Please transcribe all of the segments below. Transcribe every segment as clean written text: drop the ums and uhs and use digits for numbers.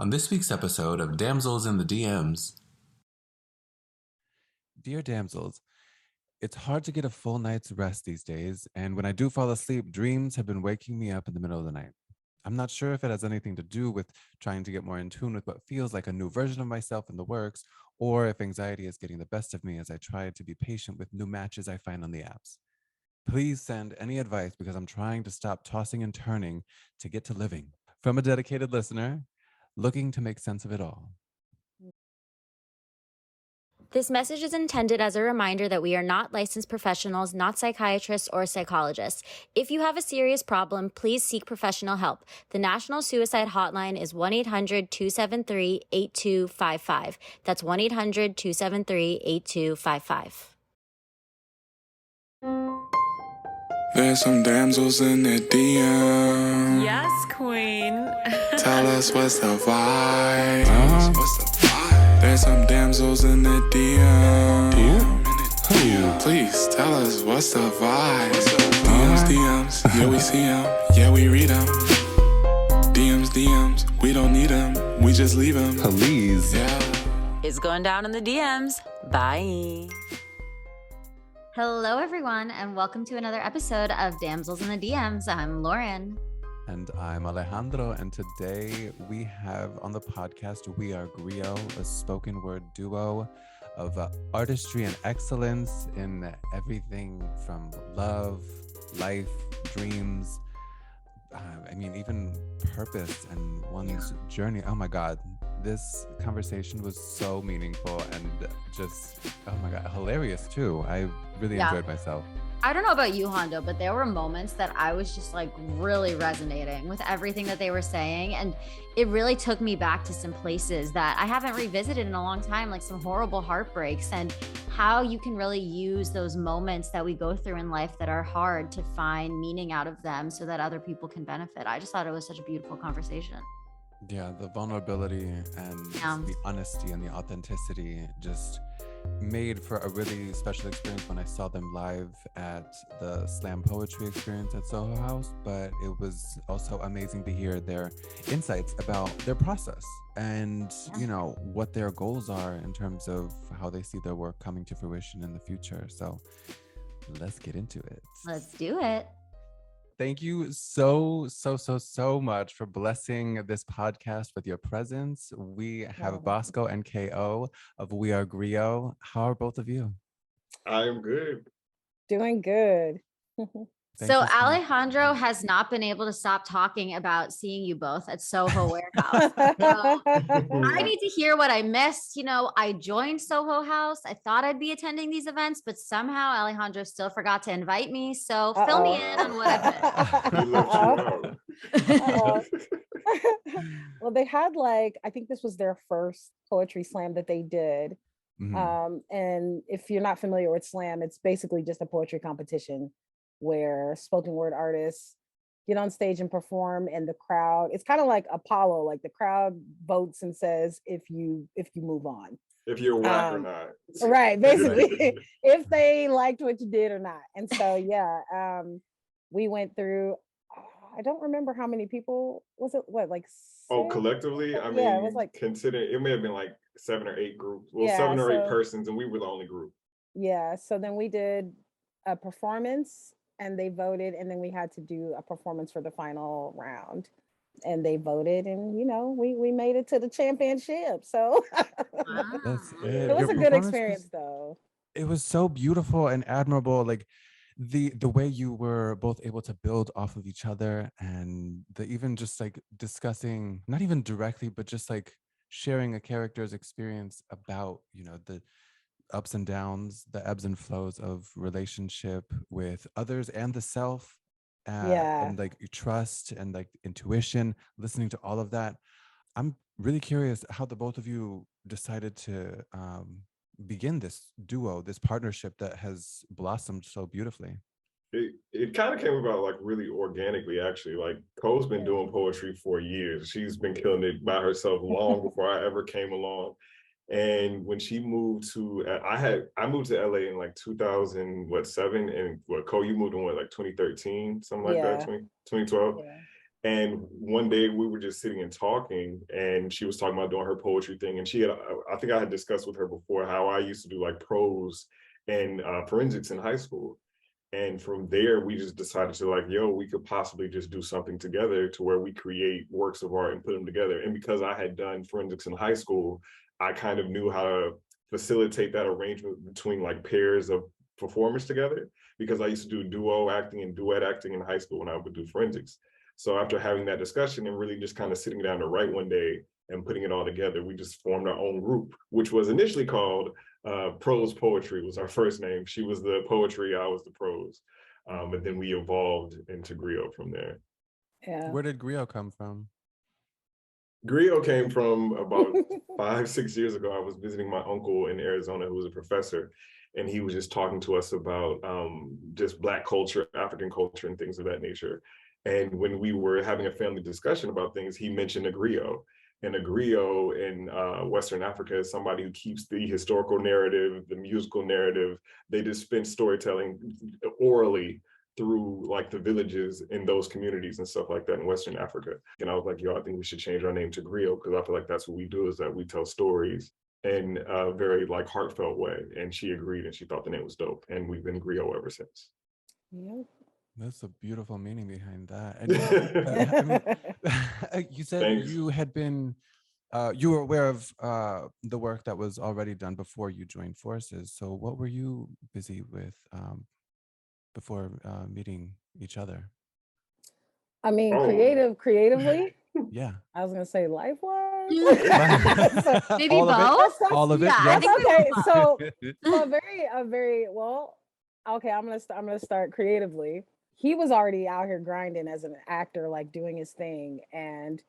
On this week's episode of Damsels in the DMs. Dear Damsels, it's hard to get a full night's rest these days, and when I do fall asleep, dreams have been waking me up in the middle of the night. I'm not sure if it has anything to do with trying to get more in tune with what feels like a new version of myself in the works, or if anxiety is getting the best of me as I try to be patient with new matches I find on the apps. Please send any advice because I'm trying to stop tossing and turning to get to living. From a dedicated listener, looking to make sense of it all. This message is intended as a reminder that we are not licensed professionals, not psychiatrists or psychologists. If you have a serious problem, please seek professional help. The National Suicide Hotline is 1-800-273-8255. That's 1-800-273-8255. There's some damsels in the DM. Yes, queen. Tell us what's the vibe. There's some damsels in the DM. Please tell us what's the vibe. DMs, yeah we see them, yeah we read them. DMs, we don't need them, we just leave them. Please. Yeah. It's going down in the DMs. Bye. Hello, everyone, and welcome to another episode of Damsels in the DMs. I'm Lauren. And I'm Alejandro, and today we have on the podcast We Are Griot, a spoken word duo of artistry and excellence in everything from love, life, dreams, even purpose and one's journey. Oh my God, this conversation was so meaningful and just, oh my God, hilarious too. I really enjoyed myself. I don't know about you, Hondo, but there were moments that I was just like really resonating with everything that they were saying. And it really took me back to some places that I haven't revisited in a long time, like some horrible heartbreaks, and how you can really use those moments that we go through in life that are hard to find meaning out of them so that other people can benefit. I just thought it was such a beautiful conversation. Yeah, the vulnerability and the honesty and the authenticity just made for a really special experience when I saw them live at the slam poetry experience at Soho House. But it was also amazing to hear their insights about their process and what their goals are in terms of how they see their work coming to fruition in the future. So let's get into it. Let's do it. Thank you so much for blessing this podcast with your presence. We have Bosco and KO of We Are Griot. How are both of you? I am good. Doing good. So Alejandro has not been able to stop talking about seeing you both at Soho Warehouse. So I need to hear what I missed. I joined Soho House. I thought I'd be attending these events, but somehow Alejandro still forgot to invite me. So fill me in on what I missed. Well, they had I think this was their first poetry slam that they did. Mm-hmm. And if you're not familiar with slam, it's basically just a poetry competition where spoken word artists get on stage and perform, and the crowd, it's kind of like Apollo, like the crowd votes and says if you move on, if you're whack or not, right, basically. If they liked what you did or not. And so we went through, I don't remember how many people was it, collectively, I mean, it was consider it may have been 7 or 8 groups, 7 or 8 persons, and we were the only group. So then we did a performance and they voted, and then we had to do a performance for the final round, and they voted, and we made it to the championship. So that's it. It was a good experience though. It was so beautiful and admirable, the way you were both able to build off of each other, and even just discussing, not even directly, but just sharing a character's experience about the ups and downs, the ebbs and flows of relationship with others and the self, and trust and intuition, listening to all of that. I'm really curious how the both of you decided to begin this duo, this partnership that has blossomed so beautifully. It kind of came about really organically, actually. Cole's been doing poetry for years. She's been killing it by herself long before I ever came along. And when she moved to, I moved to LA in 2007, and Cole, you moved in 2013, something like that, 2012. Yeah. And one day we were just sitting and talking, and she was talking about doing her poetry thing. And I think I had discussed with her before how I used to do like prose and forensics in high school. And from there, we just decided to like, yo, we could possibly just do something together to where we create works of art and put them together. And because I had done forensics in high school, I kind of knew how to facilitate that arrangement between like pairs of performers together, because I used to do duo acting and duet acting in high school when I would do forensics. So after having that discussion and really just kind of sitting down to write one day and putting it all together, we just formed our own group, which was initially called Prose Poetry was our first name. She was the poetry, I was the prose. But then we evolved into Griot from there. Yeah. Where did Griot come from? Griot came from about 5-6 years ago. I was visiting my uncle in Arizona, who was a professor, and he was just talking to us about just Black culture, African culture, and things of that nature. And when we were having a family discussion about things, he mentioned a griot. And a griot in Western Africa is somebody who keeps the historical narrative, the musical narrative. They dispense storytelling orally through like the villages in those communities and stuff like that in Western Africa. And I was like, yo, I think we should change our name to Griot, because I feel like that's what we do, is that we tell stories in a very like heartfelt way. And she agreed, and she thought the name was dope. And we've been Griot ever since. Yep. That's a beautiful meaning behind that. And I mean, you said Thanks. you had been, you were aware of the work that was already done before you joined forces. So what were you busy with before meeting each other? I mean, Oh. creatively, Yeah. I was gonna say life-wise. Maybe All of it? both. All of it? Yeah, I Yes. think we Okay, were so a very well. Okay, I'm gonna start creatively. He was already out here grinding as an actor, like doing his thing, and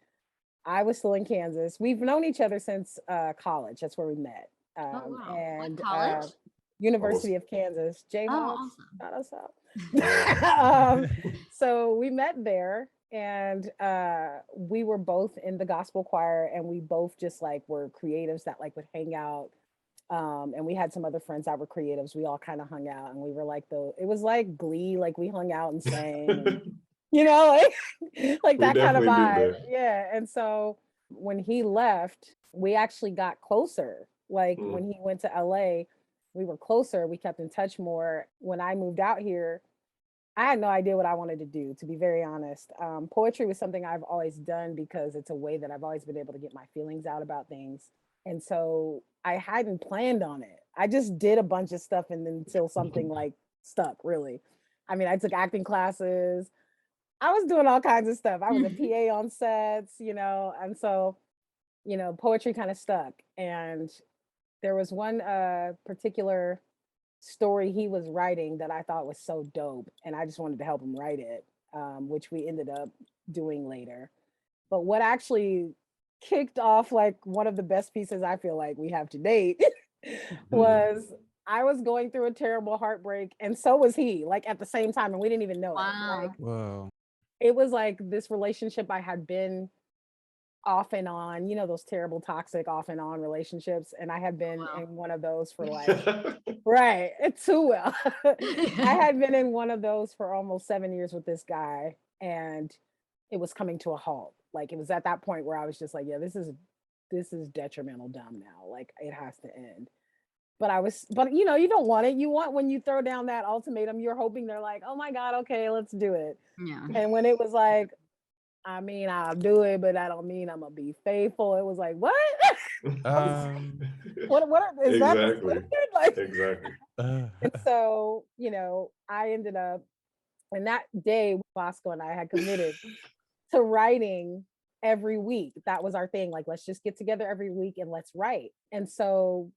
I was still in Kansas. We've known each other since college. That's where we met. Oh, wow. And What college? University of Kansas, Jayhawks. Oh, awesome. Shout us out. Yeah. So we met there, and we were both in the gospel choir, and we both just like were creatives that like would hang out. And we had some other friends that were creatives. We all kind of hung out, and we were like it was like Glee, like we hung out and sang, and, you know, like We that kind of definitely did vibe. that. Yeah. And so when he left, we actually got closer. Like Mm. when he went to LA, we were closer. We kept in touch more. When I moved out here, I had no idea what I wanted to do, to be very honest. Poetry was something I've always done because it's a way that I've always been able to get my feelings out about things. And so I hadn't planned on it. I just did a bunch of stuff, and then until something like stuck, really. I mean, I took acting classes. I was doing all kinds of stuff. I was a PA on sets, you know, and so, you know, poetry kind of stuck. And there was one particular story he was writing that I thought was so dope, and I just wanted to help him write it, which we ended up doing later. But what actually kicked off like one of the best pieces I feel like we have to date was I was going through a terrible heartbreak, and so was he, like at the same time, and we didn't even know it. Wow. Like Whoa. it was like this relationship I had been off and on, you know, those terrible toxic off and on relationships, and I had been Wow. in one of those for like right, it's too well. I had been in one of those for almost 7 years with this guy, and it was coming to a halt. Like it was at that point where I was just like, yeah, this is detrimental dumb now. Like it has to end. But you know, you don't want it. You want, when you throw down that ultimatum, you're hoping they're like, oh my God, okay, let's do it. Yeah. And when it was like, I mean, I'll do it, but I don't mean I'm gonna be faithful. It was like, what? What is that the Exactly. standard? Like, Exactly. and so, you know, I ended up, and that day, Bosco and I had committed to writing every week. That was our thing. Like, let's just get together every week and let's write. And so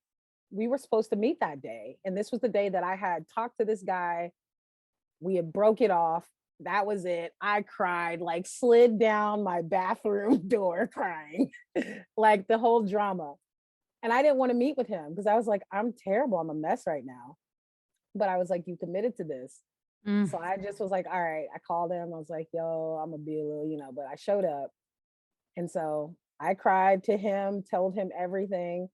we were supposed to meet that day. And this was the day that I had talked to this guy. We had broke it off. That was it. I cried, like slid down my bathroom door crying, like the whole drama. And I didn't want to meet with him because I was like, I'm terrible. I'm a mess right now. But I was like, you committed to this. So I just was like, all right. I called him. I was like, yo, I'm gonna be a little, you know, but I showed up. And so I cried to him, told him everything.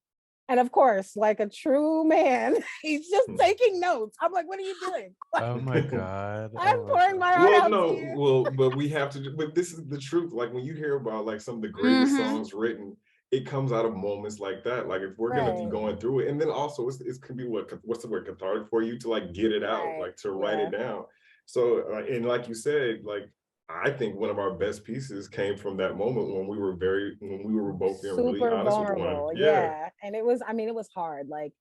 And of course, like a true man, he's just taking notes. I'm like, what are you doing? Oh my God. I'm Oh my pouring my God. heart Well, out to no, you. well, but we have to. But this is the truth. Like when you hear about like some of the greatest songs written, it comes out of moments like that. Like if we're gonna be Right. going through it, and then also it can be what's the word, cathartic for you to like get it out, Right. like to write it down. So and like you said, like I think one of our best pieces came from that moment when we were both being really Super honest with one another. vulnerable. Yeah. Yeah. And it was, I mean, it was hard. Like,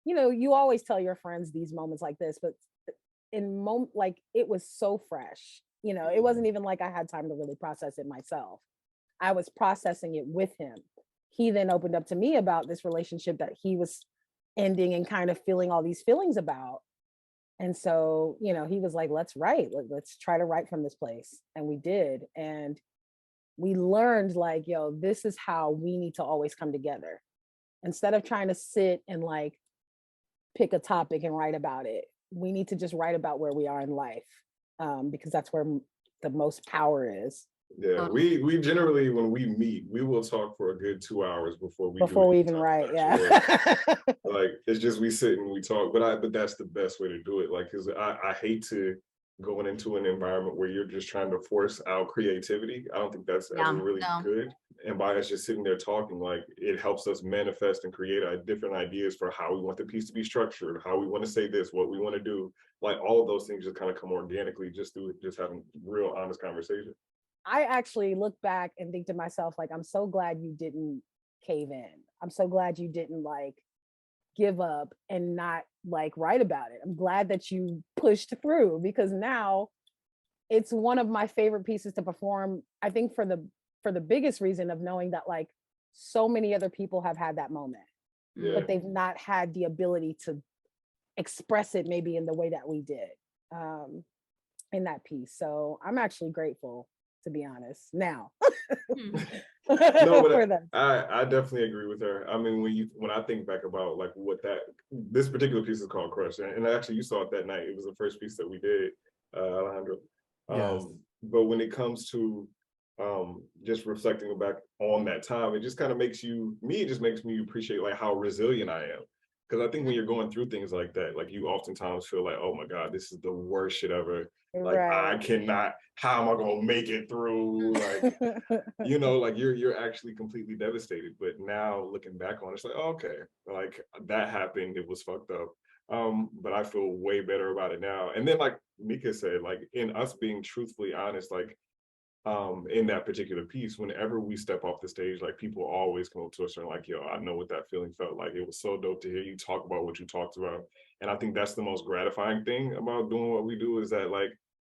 you know, you always tell your friends these moments like this, but like it was so fresh. You know, it wasn't even like I had time to really process it myself. I was processing it with him. He then opened up to me about this relationship that he was ending and kind of feeling all these feelings about. And so, you know, he was like, let's write, let's try to write from this place. And we did. And we learned like, yo, this is how we need to always come together. Instead of trying to sit and like pick a topic and write about it, we need to just write about where we are in life, because that's where the most power is. Yeah, we generally, when we meet, we will talk for a good 2 hours before we even write. Yeah. Like it's just we sit and we talk, but that's the best way to do it. Like, cause I hate to going into an environment where you're just trying to force out creativity. I don't think that's ever really good. And by us just sitting there talking, like it helps us manifest and create different ideas for how we want the piece to be structured, how we want to say this, what we want to do. Like all of those things just kind of come organically just through just having real honest conversation. I actually look back and think to myself, like, I'm so glad you didn't cave in. I'm so glad you didn't like give up and not like write about it. I'm glad that you pushed through, because now it's one of my favorite pieces to perform. I think for the biggest reason of knowing that like so many other people have had that moment, but they've not had the ability to express it maybe in the way that we did in that piece. So I'm actually grateful, to be honest, now. No, but I definitely agree with her. I mean, when I think back about like what this particular piece is called Crush, and actually you saw it that night. It was the first piece that we did, Alejandro. Yes. But when it comes to just reflecting back on that time, it just kind of makes me appreciate like how resilient I am. Because I think when you're going through things like that, like you oftentimes feel like, oh my God, this is the worst shit ever. Like I cannot, how am I gonna make it through? Like, you know, like you're actually completely devastated. But now looking back on it, it's like, oh, okay, like that happened, it was fucked up. But I feel way better about it now. And then like Mika said, like in us being truthfully honest, like in that particular piece, whenever we step off the stage, like people always come up to us and like, yo, I know what that feeling felt like. It was so dope to hear you talk about what you talked about. And I think that's the most gratifying thing about doing what we do, is that like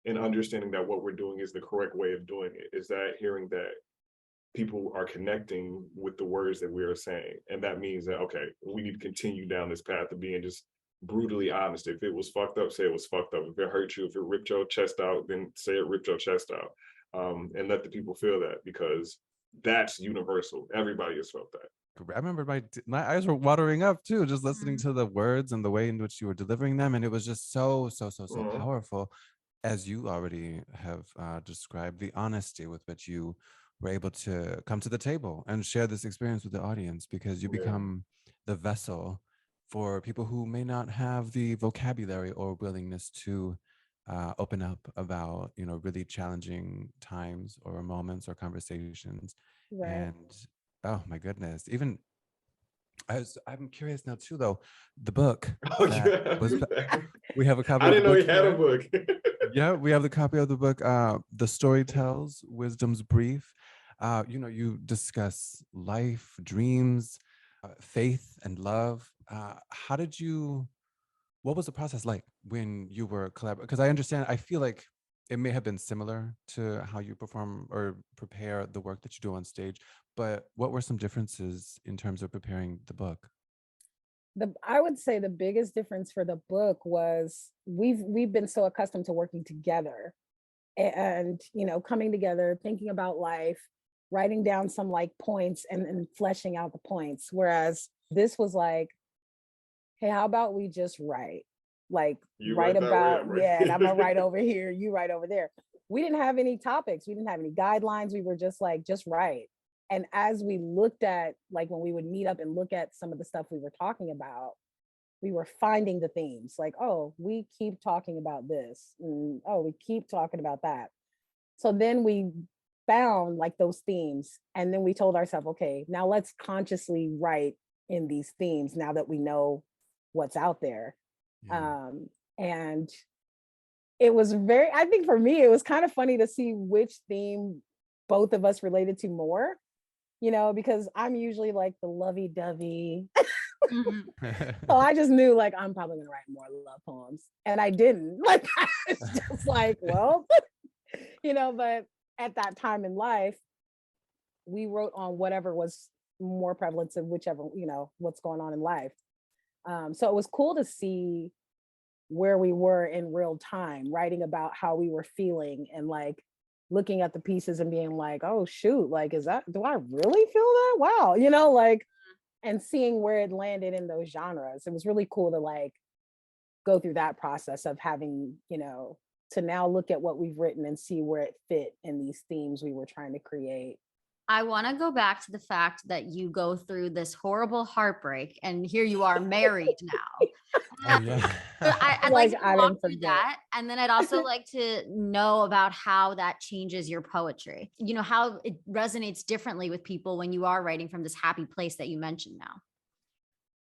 in understanding that what we're doing is the correct way of doing it, is that hearing that people are connecting with the words that we are saying. And that means that, okay, we need to continue down this path of being just brutally honest. If it was fucked up, say it was fucked up. If it hurt you, if it ripped your chest out, then say it ripped your chest out. And let the people feel that, because that's universal. Everybody has felt that. I remember my eyes were watering up too, just listening to the words and the way in which you were delivering them, and it was just so powerful, as you already have described, the honesty with which you were able to come to the table and share this experience with the audience, because you become the vessel for people who may not have the vocabulary or willingness to open up about, you know, really challenging times or moments or conversations. And oh my goodness, even I'm curious now too, though, the book. We have a copy. I of didn't know he had a book. Yeah, we have the copy of the book. The story tells wisdom's brief. You know, you discuss life, dreams, faith, and love. What was the process like when you were collaborating? Because I feel like it may have been similar to how you perform or prepare the work that you do on stage, but what were some differences in terms of preparing the book? I would say the biggest difference for the book was we've been so accustomed to working together and, you know, coming together, thinking about life, writing down some like points and fleshing out the points. Whereas this was like, hey, how about we just write? Like You write write that way, about, I'm right. and I'm gonna write over here, you write over there. We didn't have any topics, we didn't have any guidelines. We were just like, just write. And as we looked at, like when we would meet up and look at some of the stuff we were talking about, we were finding the themes like, oh, we keep talking about this. And, oh, we keep talking about that. So then we found like those themes. And then we told ourselves, okay, now let's consciously write in these themes now that we know what's out there. Yeah. And it was very, I think for me, it was kind of funny to see which theme both of us related to more, you know, because I'm usually like the lovey-dovey. So I just knew like I'm probably gonna write more love poems. And I didn't. Like I was just like, well, you know, but at that time in life, we wrote on whatever was more prevalent to whichever, you know, what's going on in life. So it was cool to see where we were in real time, writing about how we were feeling and like looking at the pieces and being like, oh shoot, like, do I really feel that? Wow, you know, like, and seeing where it landed in those genres. It was really cool to like go through that process of having, you know, to now look at what we've written and see where it fit in these themes we were trying to create. I want to go back to the fact that you go through this horrible heartbreak and here you are married now. Oh, yeah. I'd like to I walk didn't through forget. that. And then I'd also like to know about how that changes your poetry. You know, how it resonates differently with people when you are writing from this happy place that you mentioned now.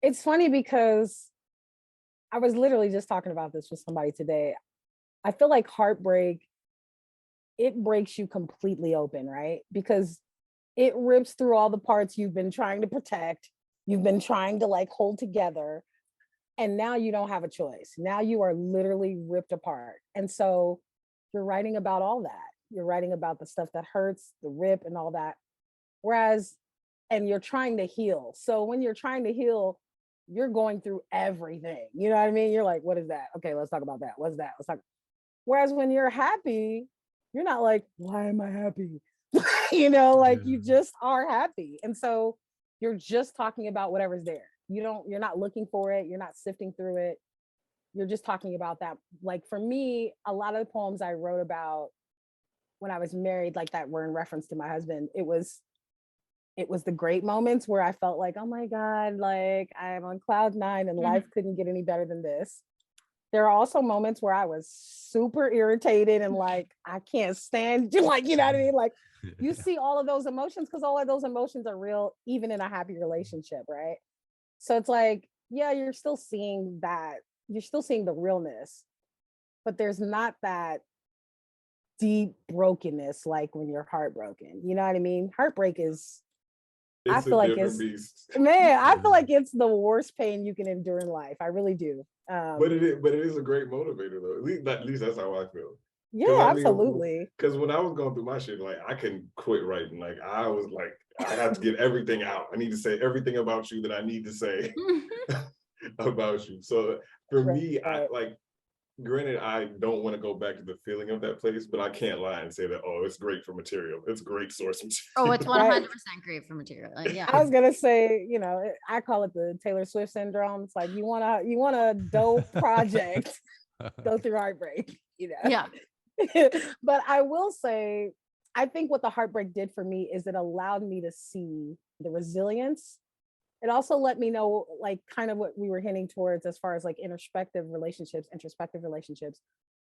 It's funny because I was literally just talking about this with somebody today. I feel like heartbreak, it breaks you completely open, right? Because it rips through all the parts you've been trying to protect, you've been trying to like hold together, and now you don't have a choice. Now you are literally ripped apart. And so you're writing about all that. You're writing about the stuff that hurts, the rip and all that. Whereas, and you're trying to heal. So when you're trying to heal, you're going through everything. You know what I mean? You're like, what is that? Okay, let's talk about that. What's that? Let's talk. Whereas when you're happy, you're not like, why am I happy? You know, like you just are happy. And so you're just talking about whatever's there. You're not looking for it. You're not sifting through it. You're just talking about that. Like for me, a lot of the poems I wrote about when I was married, like that were in reference to my husband, it was the great moments where I felt like, oh my God, like I'm on cloud nine and life couldn't get any better than this. There are also moments where I was super irritated and like, I can't stand you, like, you know what I mean? Like you see all of those emotions because all of those emotions are real, even in a happy relationship, right? So it's like, yeah, you're still seeing that, you're still seeing the realness, but there's not that deep brokenness like when you're heartbroken. You know what I mean? Heartbreak is, I It's a feel like different it's, beast. man, I feel like it's the worst pain you can endure in life. I really do. But it is a great motivator though. At least that's how I feel. Yeah, absolutely. Because when I was going through my shit, like I couldn't quit writing. Like I was like, I had to get everything out. I need to say everything about you that I need to say about you. So for me, I like, granted, I don't want to go back to the feeling of that place, but I can't lie and say that, oh, it's great for material. It's great source material. Oh, it's 100% great for material. Yeah. I was gonna say, you know, I call it the Taylor Swift syndrome. It's like you want a dope project, go through heartbreak, you know. Yeah. But I will say, I think what the heartbreak did for me is it allowed me to see the resilience. It also let me know, like, kind of what we were hinting towards as far as like introspective relationships.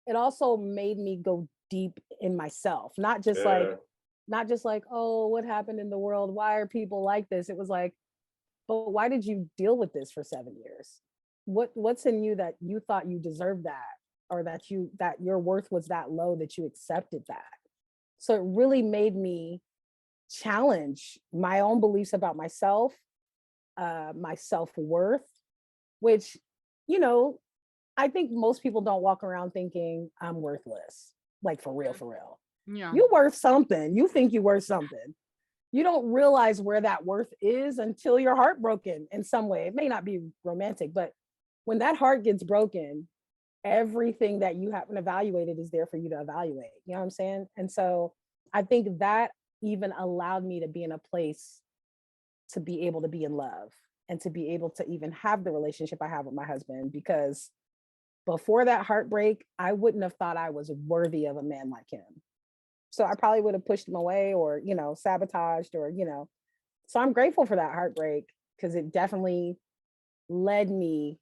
It also made me go deep in myself, not just like, oh, what happened in the world? Why are people like this? It was like, but why did you deal with this for 7 years? What's in you that you thought you deserved that, or that your worth was that low that you accepted that? So it really made me challenge my own beliefs about myself, my self-worth, which, you know, I think most people don't walk around thinking I'm worthless, like for real. Yeah. You worth something. You think you worth something. You don't realize where that worth is until you're heartbroken in some way. It may not be romantic, but when that heart gets broken, everything that you haven't evaluated is there for you to evaluate. You know what I'm saying? And so I think that even allowed me to be in a place to be able to be in love and to be able to even have the relationship I have with my husband, because before that heartbreak, I wouldn't have thought I was worthy of a man like him. So I probably would have pushed him away or, sabotaged or, so I'm grateful for that heartbreak because it definitely led me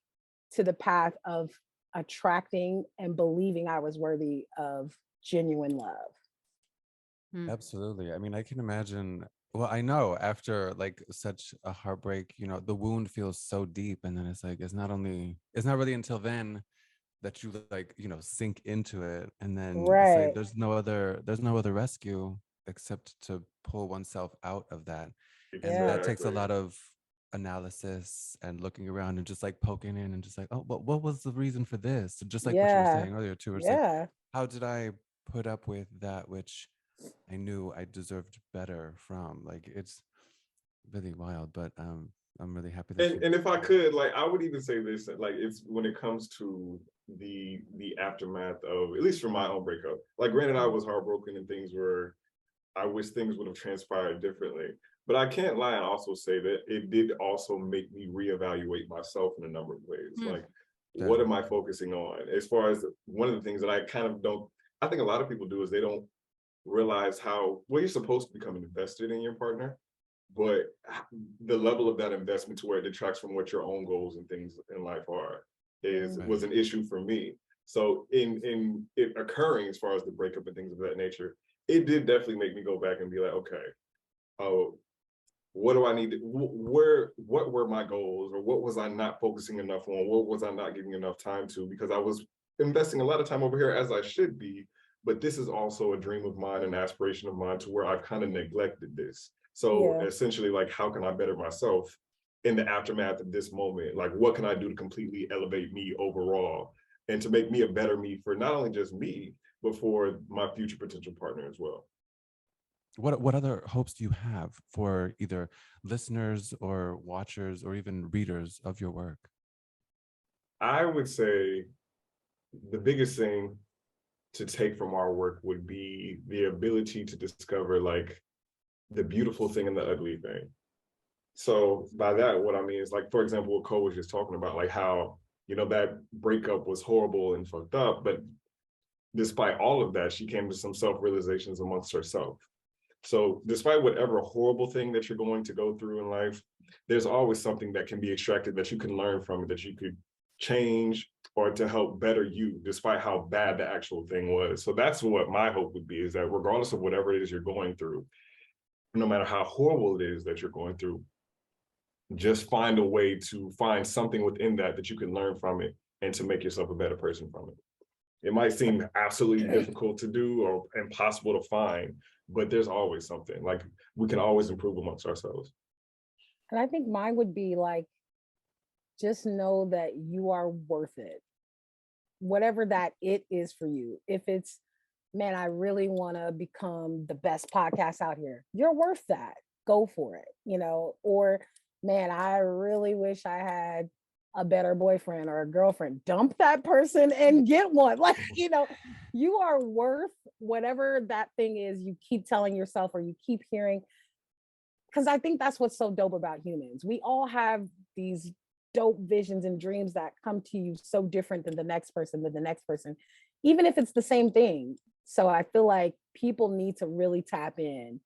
to the path of attracting and believing I was worthy of genuine love. Absolutely. I mean, I can imagine. Well, I know after like such a heartbreak, the wound feels so deep, and then it's like it's not really until then that you like sink into it, and then it's like Right. there's no other rescue except to pull oneself out of that, and that takes a Exactly. lot of analysis and looking around and just like poking in and just like, oh, but what was the reason for this? Just like what you were Yeah. saying earlier too, it's like, Yeah. how did I put up with that which I knew I deserved better from? Like, it's really wild, but I'm really happy that And if I could, like, I would even say this, like, it's when it comes to the aftermath of, at least for my own breakup, like, granted, I was heartbroken and things were, I wish things would have transpired differently. But I can't lie and also say that it did also make me reevaluate myself in a number of ways. Like, what am I focusing on? As far as one of the things that I kind of don't, I think a lot of people do is they don't realize how, well, you're supposed to become invested in your partner, but the level of that investment to where it detracts from what your own goals and things in life are was an issue for me. So in it occurring as far as the breakup and things of that nature, it did definitely make me go back and be like, okay, oh, what do I need to, what were my goals, or what was I not focusing enough on? What was I not giving enough time to? Because I was investing a lot of time over here as I should be, but this is also a dream of mine, an aspiration of mine, to where I've kind of neglected this. So essentially, like, how can I better myself in the aftermath of this moment? Like, what can I do to completely elevate me overall and to make me a better me for not only just me, but for my future potential partner as well? What other hopes do you have for either listeners or watchers or even readers of your work? I would say the biggest thing to take from our work would be the ability to discover, like, the beautiful thing and the ugly thing. So by that, what I mean is, like, for example, what Cole was just talking about, like how, that breakup was horrible and fucked up, but despite all of that, she came to some self-realizations amongst herself. So despite whatever horrible thing that you're going to go through in life, there's always something that can be extracted that you can learn from it, that you could change or to help better you, despite how bad the actual thing was. So that's what my hope would be, is that regardless of whatever it is you're going through, no matter how horrible it is that you're going through, just find a way to find something within that you can learn from it and to make yourself a better person from it. It might seem absolutely difficult to do or impossible to find, but there's always something. Like, we can always improve amongst ourselves. And I think mine would be like, just know that you are worth it. Whatever that it is for you. If it's, man, I really want to become the best podcast out here, you're worth that. Go for it, or, man, I really wish I had a better boyfriend or a girlfriend. Dump that person and get one. Like, you are worth whatever that thing is you keep telling yourself or you keep hearing. Because I think that's what's so dope about humans. We all have these dope visions and dreams that come to you so different than the next person, even if it's the same thing. So I feel like people need to really tap in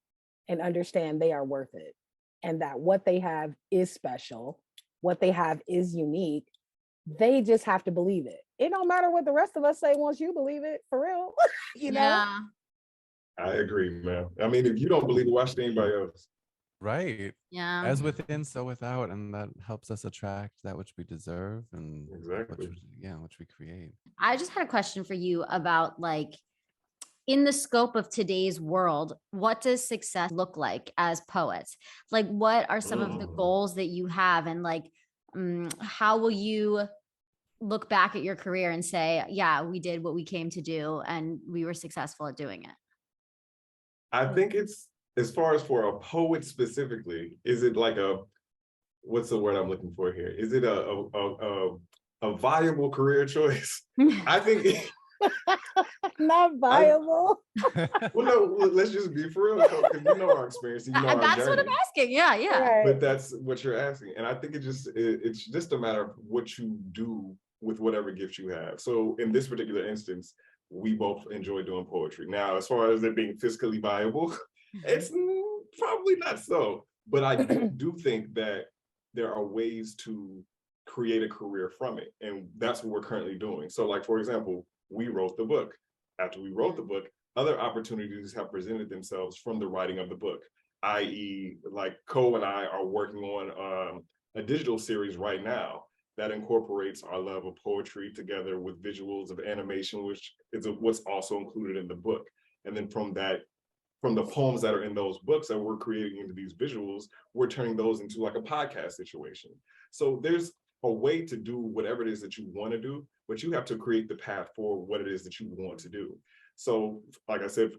and understand they are worth it, and that what they have is special, what they have is unique. They just have to believe it. It don't matter what the rest of us say once you believe it, for real. Yeah. I agree, man. I mean, if you don't believe it, why should anybody else? Right. Yeah. As within, so without, and that helps us attract that which we deserve and Exactly. which we create. I just had a question for you about, like, in the scope of today's world, what does success look like as poets? Like, what are some of the goals that you have, and like, how will you look back at your career and say, yeah, we did what we came to do and we were successful at doing it? I think it's, as far as for a poet specifically, is it like what's the word I'm looking for here? Is it a viable career choice? I think not viable. Well, no, let's just be for real, because our experience, our that's journey. what I'm asking. Yeah. Right. But that's what you're asking, and I think it's just a matter of what you do with whatever gift you have. So in this particular instance, we both enjoy doing poetry. Now, as far as it being fiscally viable, it's probably not so. But I do think that there are ways to create a career from it. And that's what we're currently doing. So like, for example, we wrote the book. After we wrote the book, other opportunities have presented themselves from the writing of the book, i.e. like Ko and I are working on a digital series right now that incorporates our love of poetry together with visuals of animation, which is what's also included in the book. And then from the poems that are in those books that we're creating into these visuals, we're turning those into like a podcast situation. So there's a way to do whatever it is that you want to do, but you have to create the path for what it is that you want to do. So like I said,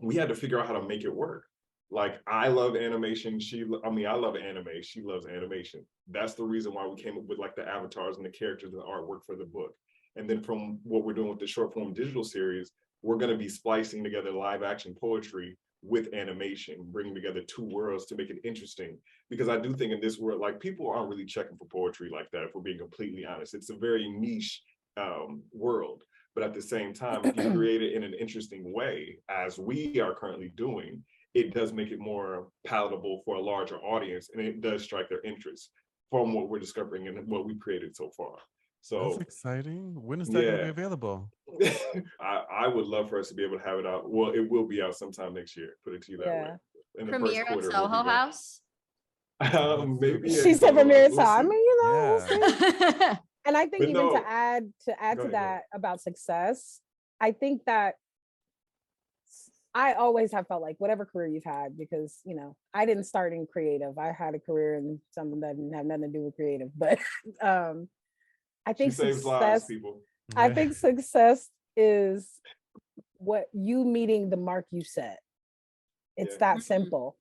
we had to figure out how to make it work. Like I love animation. I love anime. She loves animation. That's the reason why we came up with like the avatars and the characters and the artwork for the book. And then from what we're doing with the short form digital series, we're going to be splicing together live action poetry with animation, bringing together two worlds to make it interesting. Because I do think in this world, like people aren't really checking for poetry like that, if we're being completely honest. It's a very niche world. But at the same time, if you create it in an interesting way, as we are currently doing, it does make it more palatable for a larger audience, and it does strike their interest from what we're discovering and what we've created so far. So that's exciting. When is that going to be available? I would love for us to be able to have it out. Well, it will be out sometime next year. Put it to you that way. In the Premiere first quarter, at Soho House. Maybe She said premiere at Soho. I mean, Yeah. And I think But even no. to add to that about success, I think that I always have felt like whatever career you've had, because I didn't start in creative. I had a career in something that didn't have nothing to do with creative. But I think saves lives, people. I think success is what you meeting the mark you set. It's that simple.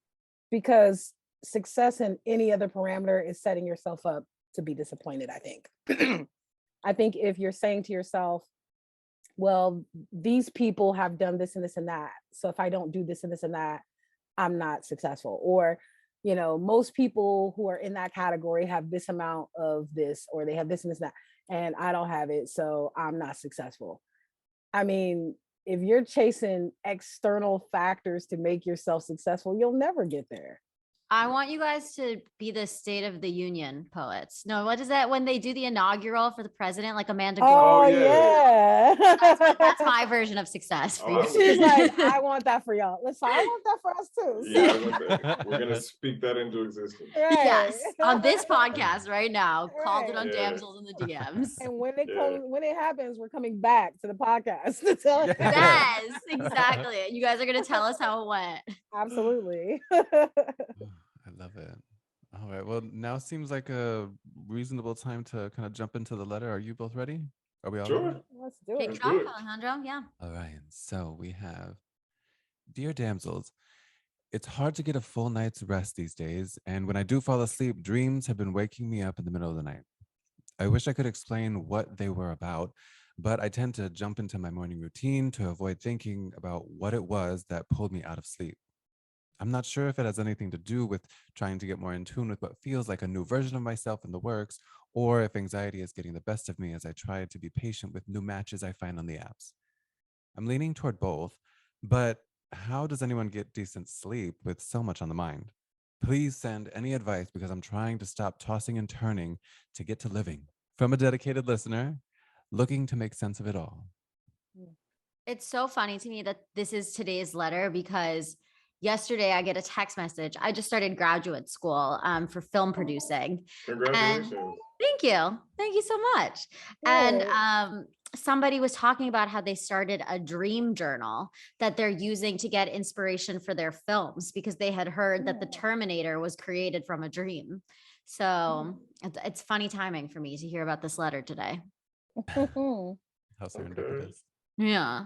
Because success in any other parameter is setting yourself up to be disappointed, I think. I think if you're saying to yourself, well, these people have done this and this and that, so if I don't do this and this and that, I'm not successful. Or, most people who are in that category have this amount of this, or they have this and this and that, and I don't have it, so I'm not successful. I mean, if you're chasing external factors to make yourself successful, you'll never get there. I want you guys to be the State of the Union poets. No, what is that when they do the inaugural for the president, like Amanda Gorman? Oh, yeah. That's my version of success for you. She's like, I want that for y'all. Listen, I want that for us too. Yeah, I want that. We're gonna speak that into existence. Right. Yes, on this podcast right now, called it on Yeah. Damsels in the DMs. And when it happens, we're coming back to the podcast to tell it. Yes, exactly. You guys are gonna tell us how it went. Absolutely. I love it. All right. Well, now seems like a reasonable time to kind of jump into the letter. Are you both ready? Are we all Sure. ready? Let's do Kick it. it off, Alejandro. Yeah. All right. So we have, Dear Damsels, it's hard to get a full night's rest these days, and when I do fall asleep, dreams have been waking me up in the middle of the night. I wish I could explain what they were about, but I tend to jump into my morning routine to avoid thinking about what it was that pulled me out of sleep. I'm not sure if it has anything to do with trying to get more in tune with what feels like a new version of myself in the works, or if anxiety is getting the best of me as I try to be patient with new matches I find on the apps. I'm leaning toward both, but how does anyone get decent sleep with so much on the mind? Please send any advice because I'm trying to stop tossing and turning to get to living. From a dedicated listener, looking to make sense of it all. It's so funny to me that this is today's letter because yesterday I get a text message. I just started graduate school for film producing. Congratulations. And thank you. Thank you so much. And somebody was talking about how they started a dream journal that they're using to get inspiration for their films because they had heard that the Terminator was created from a dream. So it's funny timing for me to hear about this letter today. How serendipitous. Yeah.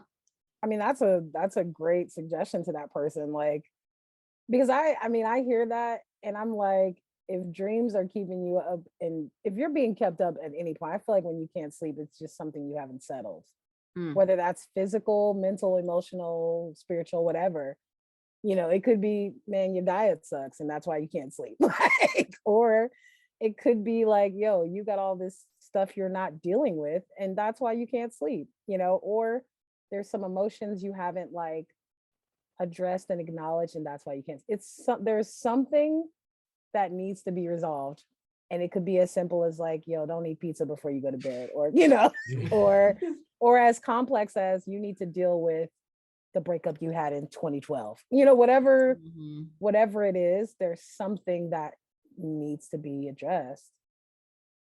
I mean, that's a great suggestion to that person. Like, because I hear that and I'm like, if dreams are keeping you up and if you're being kept up at any point, I feel like when you can't sleep, it's just something you haven't settled, whether that's physical, mental, emotional, spiritual, whatever. It could be, man, your diet sucks and that's why you can't sleep. Or it could be like, yo, you got all this stuff you're not dealing with and that's why you can't sleep, or there's some emotions you haven't like addressed and acknowledged, and that's why you can't. There's something that needs to be resolved, and it could be as simple as like, yo, don't eat pizza before you go to bed, or or as complex as you need to deal with the breakup you had in 2012. Whatever it is, there's something that needs to be addressed.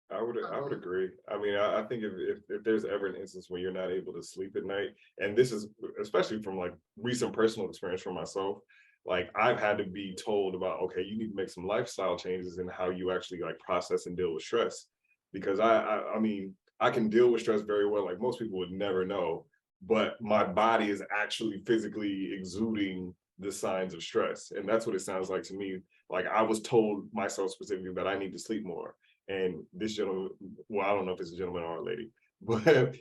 I would agree. I mean, I think if there's ever an instance where you're not able to sleep at night, and this is especially from like recent personal experience for myself, like I've had to be told about, okay, you need to make some lifestyle changes in how you actually like process and deal with stress. Because I mean, I can deal with stress very well, like most people would never know, but my body is actually physically exuding the signs of stress. And that's what it sounds like to me. Like I was told myself specifically that I need to sleep more. And this gentleman, well, I don't know if it's a gentleman or a lady, but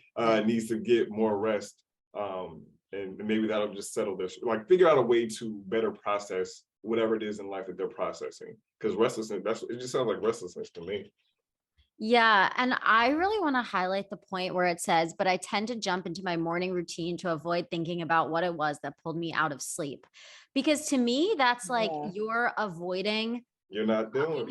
needs to get more rest. And maybe that'll just settle this, like figure out a way to better process whatever it is in life that they're processing. Because restlessness, it just sounds like restlessness to me. Yeah. And I really want to highlight the point where it says, but I tend to jump into my morning routine to avoid thinking about what it was that pulled me out of sleep. Because to me, that's like you're avoiding. You're not doing,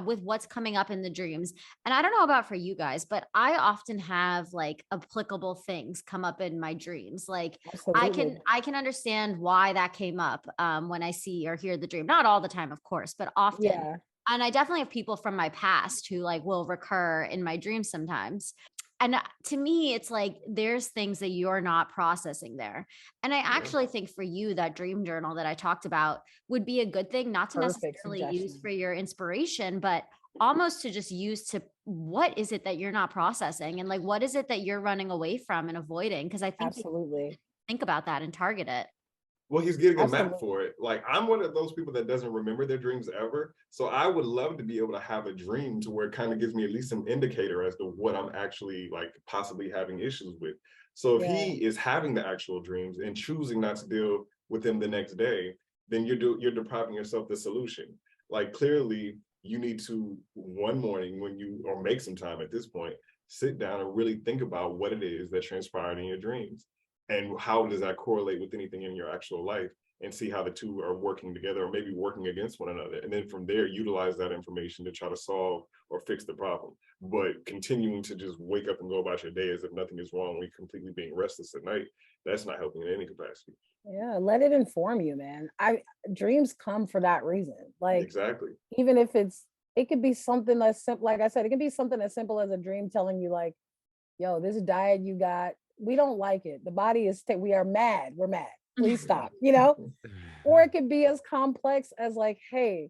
with what's coming up in the dreams. And I don't know about for you guys, but I often have like applicable things come up in my dreams. Like Absolutely. I can understand why that came up when I see or hear the dream. Not all the time, of course, but often. Yeah. And I definitely have people from my past who like will recur in my dreams sometimes. And to me, it's like there's things that you're not processing there. And I actually think for you, that dream journal that I talked about would be a good thing, not to necessarily use for your inspiration, but almost to just use to what is it that you're not processing? And like, what is it that you're running away from and avoiding? Because I think absolutely think about that and target it. Well, he's getting a map for it. Like I'm one of those people that doesn't remember their dreams ever. So I would love to be able to have a dream to where it kind of gives me at least an indicator as to what I'm actually like possibly having issues with. So if he is having the actual dreams and choosing not to deal with them the next day, then you're depriving yourself the solution. Like clearly you need to one morning when you, or make some time at this point, sit down and really think about what it is that transpired in your dreams. And how does that correlate with anything in your actual life, and see how the two are working together or maybe working against one another. And then from there, utilize that information to try to solve or fix the problem. But continuing to just wake up and go about your day as if nothing is wrong, when you're completely being restless at night, that's not helping in any capacity. Yeah, let it inform you, man. Dreams come for that reason. Like exactly. Even if it could be something that's simple. Like I said, it can be something as simple as a dream telling you like, yo, this diet you got, we don't like it. The body is, we are mad. We're mad. Please stop, Or it could be as complex as like, hey,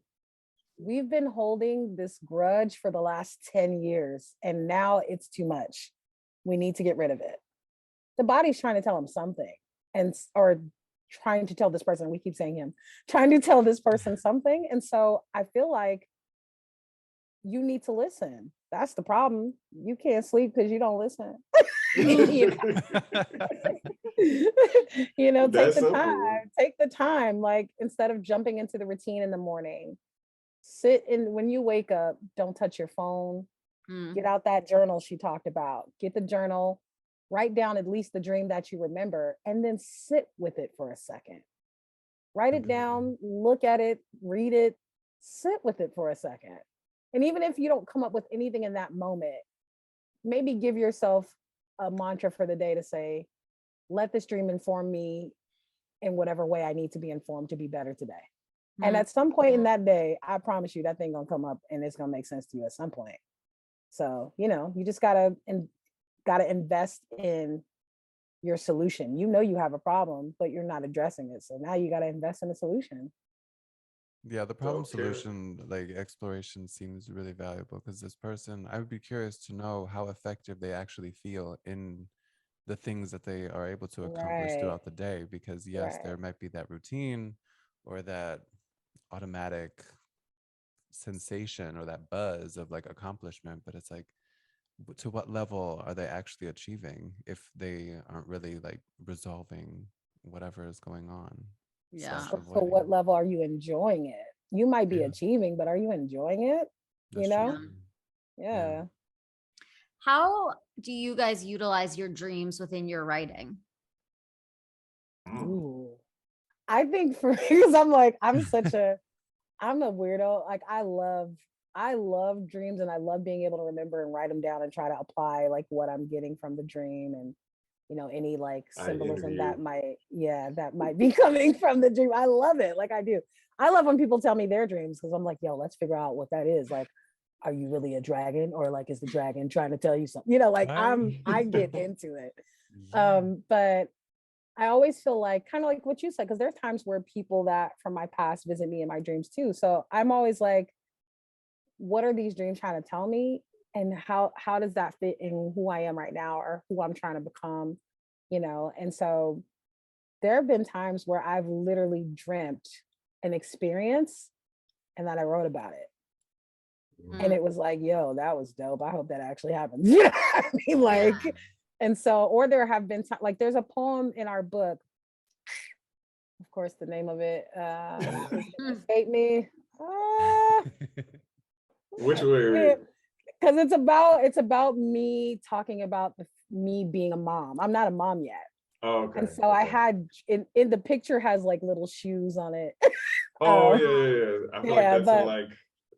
we've been holding this grudge for the last 10 years and now it's too much. We need to get rid of it. The body's trying to tell him something or trying to tell this person, we keep saying him, trying to tell this person something. And so I feel like you need to listen. That's the problem. You can't sleep because you don't listen. Take the time, like instead of jumping into the routine in the morning, when you wake up, don't touch your phone. Get out that journal she talked about. Get the journal, write down at least the dream that you remember, and then sit with it for a second. Write it down, look at it, read it, sit with it for a second. And even if you don't come up with anything in that moment, maybe give yourself a mantra for the day to say, let this dream inform me in whatever way I need to be informed to be better today. And at some point in that day, I promise you that thing gonna come up and it's gonna make sense to you at some point. So, you just gotta invest in your solution. You have a problem, but you're not addressing it. So now you gotta invest in a solution. Yeah, the problem solution like exploration seems really valuable, because this person, I would be curious to know how effective they actually feel in the things that they are able to accomplish throughout the day. Because yes, there might be that routine or that automatic sensation or that buzz of like accomplishment, but it's like, to what level are they actually achieving if they aren't really like resolving whatever is going on? Yeah. So what level are you enjoying it? You might be achieving, but are you enjoying it? That's true. Yeah. How do you guys utilize your dreams within your writing? Ooh. I think for because I'm like, I'm a weirdo. Like I love dreams and I love being able to remember and write them down and try to apply like what I'm getting from the dream and any like I envy symbolism you. that might be coming from the dream. I love it. Like I do. I love when people tell me their dreams because I'm like, yo, let's figure out what that is. Like, are you really a dragon or like is the dragon trying to tell you something? Like Right. I get into it. Yeah. But I always feel like kind of like what you said, because there are times where people that from my past visit me in my dreams too. So I'm always like, what are these dreams trying to tell me? And how does that fit in who I am right now or who I'm trying to become? And so there have been times where I've literally dreamt an experience and then I wrote about it. And it was like, yo, that was dope. I hope that actually happens. You know what I mean? Like, and so, or there have been like there's a poem in our book. Of course, the name of it escaped me. Which way? Because it's about me talking about me being a mom. I'm not a mom yet. Oh, okay. And so I had in the picture has like little shoes on it. Oh yeah. I feel like that's like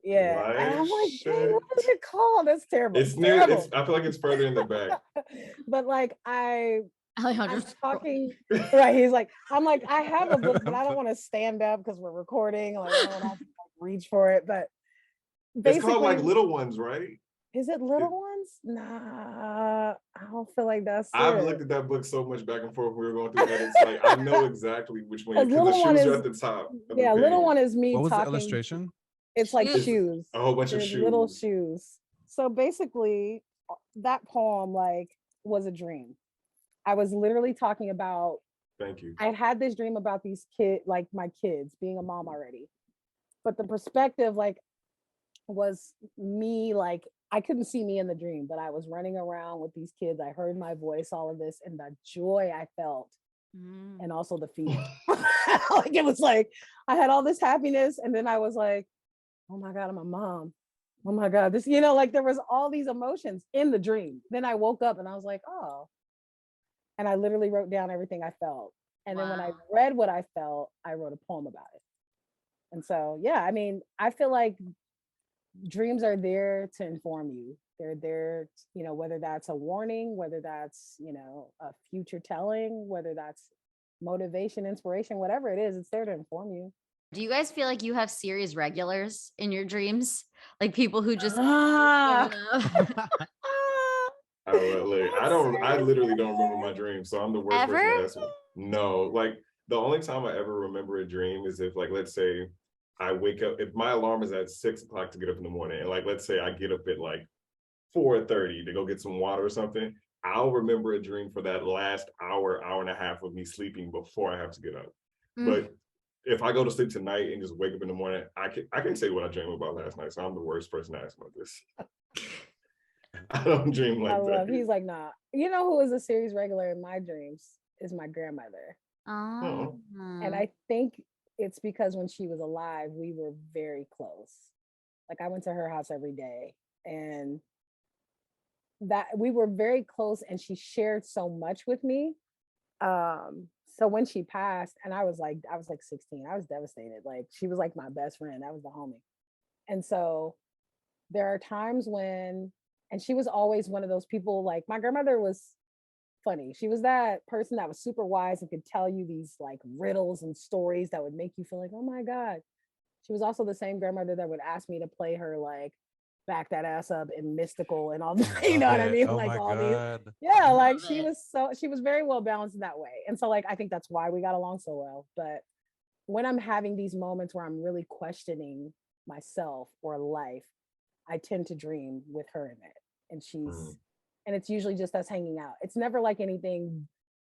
yeah. And I'm like, dang, what is it called? That's terrible. It's near. I feel like it's further in the back. But like I'm Alejandro's talking right. He's like, I'm like, I have a book, but I don't want to stand up because we're recording. Like I don't want to have to reach for it. But it's called like Little Ones, right? Is it Little Ones? Nah, I don't feel like that's I've it. looked at that book so much back and forth when we were going through edits. Like I know exactly which one because the shoes are at the top. Yeah, Little One is me what was talking. The illustration? It's like shoes. A whole bunch of There's shoes. Little shoes. So basically, that poem like was a dream. I was literally talking about. Thank you. I had this dream about these kids, like my kids, being a mom already, but the perspective like was me like. I couldn't see me in the dream, but I was running around with these kids. I heard my voice, all of this, and the joy I felt, and also the fear. Like it was like I had all this happiness, and then I was like, "Oh my God, I'm a mom. Oh my God, this." Like there was all these emotions in the dream. Then I woke up and I was like, "Oh," and I literally wrote down everything I felt. And then when I read what I felt, I wrote a poem about it. And so, yeah, I mean, I feel like dreams are there to inform you. They're there, whether that's a warning, whether that's, a future telling, whether that's motivation, inspiration, whatever it is, it's there to inform you. Do you guys feel like you have series regulars in your dreams? Like people who just I literally don't remember my dreams, so I'm the worst person to ask me. No, like the only time I ever remember a dream is if, like, let's say I wake up, if my alarm is at 6 o'clock to get up in the morning, and like let's say I get up at like 4:30 to go get some water or something, I'll remember a dream for that last hour and a half of me sleeping before I have to get up. But if I go to sleep tonight and just wake up in the morning, I can say what I dreamed about last night. So I'm the worst person to ask about this. I don't dream like that. He's like, nah. You know who is a series regular in my dreams is my grandmother. Oh. And I think it's because when she was alive, we were very close. Like I went to her house every day, and that we were very close, and she shared so much with me. So when she passed, and I was like 16, I was devastated. Like she was like my best friend. That was the homie. And so there are times when, and she was always one of those people, like my grandmother was funny. She was that person that was super wise and could tell you these like riddles and stories that would make you feel like, oh my God. She was also the same grandmother that would ask me to play her like Back That Ass Up and Mystical and all that, you know what I mean? Oh like my all God. these. Yeah, like she was very well balanced in that way. And so like I think that's why we got along so well. But when I'm having these moments where I'm really questioning myself or life, I tend to dream with her in it. And and it's usually just us hanging out. It's never like anything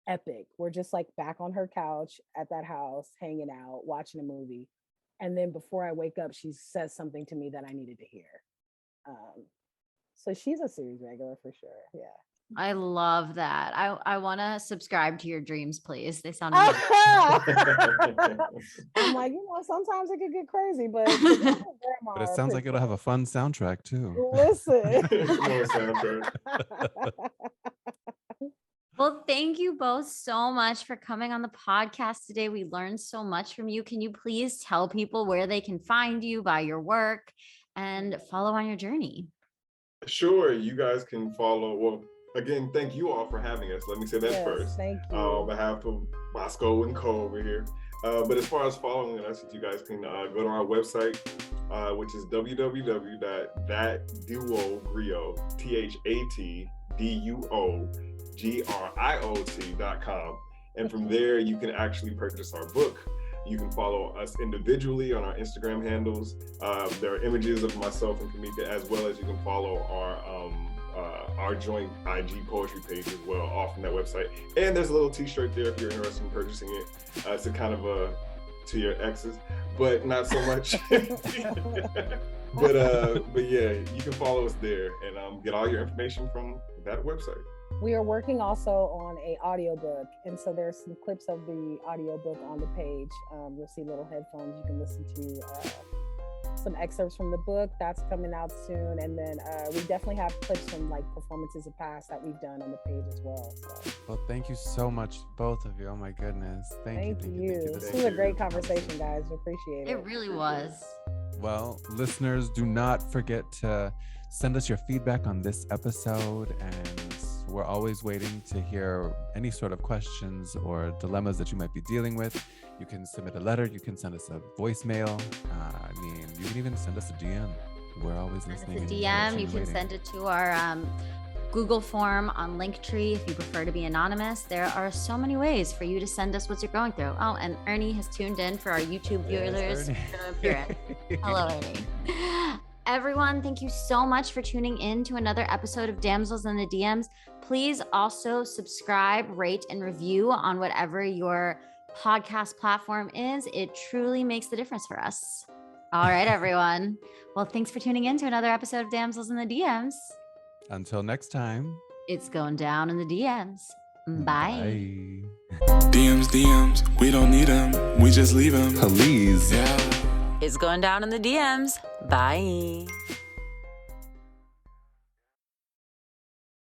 epic. We're just like back on her couch at that house, hanging out, watching a movie. And then before I wake up, she says something to me that I needed to hear. So she's a series regular for sure. Yeah. I love that. I want to subscribe to your dreams, please. They sound I'm like, sometimes it could get crazy, but it sounds like it'll have a fun soundtrack too. Listen. Well, thank you both so much for coming on the podcast today. We learned so much from you. Can you please tell people where they can find you, buy your work, and follow on your journey? Sure, you guys can follow. Well, again, thank you all for having us. Let me say that first. Thank you. On behalf of Bosco and KO over here. But as far as following us, you guys can go to our website, which is www.thatduogriot.com. And from there, you can actually purchase our book. You can follow us individually on our Instagram handles. There are images of myself and Kamika, as well as you can follow our joint IG poetry page as well off from that website. And there's a little t-shirt there if you're interested in purchasing it. It's a kind of to your exes, but not so much. but yeah, you can follow us there and get all your information from that website. We are working also on a audiobook, and so there's some clips of the audiobook on the page. You'll see little headphones you can listen to some excerpts from the book. That's coming out soon, and then we definitely have clips from like performances of past that we've done on the page as well. So. Well, thank you so much, both of you. Oh my goodness. Thank you. This was a great conversation, guys. Appreciate it. It really was. Well, listeners, do not forget to send us your feedback on this episode, and we're always waiting to hear any sort of questions or dilemmas that you might be dealing with. You can submit a letter. You can send us a voicemail. You can even send us a DM. We're always listening. Send us a DM. You can send it to our Google form on Linktree if you prefer to be anonymous. There are so many ways for you to send us what you're going through. Oh, and Ernie has tuned in for our YouTube viewers. Hello, Ernie. Everyone, thank you so much for tuning in to another episode of Damsels in the DMs. Please also subscribe, rate, and review on whatever your podcast platform is. It truly makes the difference for us. All right, everyone. Well, thanks for tuning in to another episode of Damsels in the DMs. Until next time. It's going down in the DMs. Bye. DMs, we don't need them. We just leave them. Please. Yeah. It's going down in the DMs. Bye.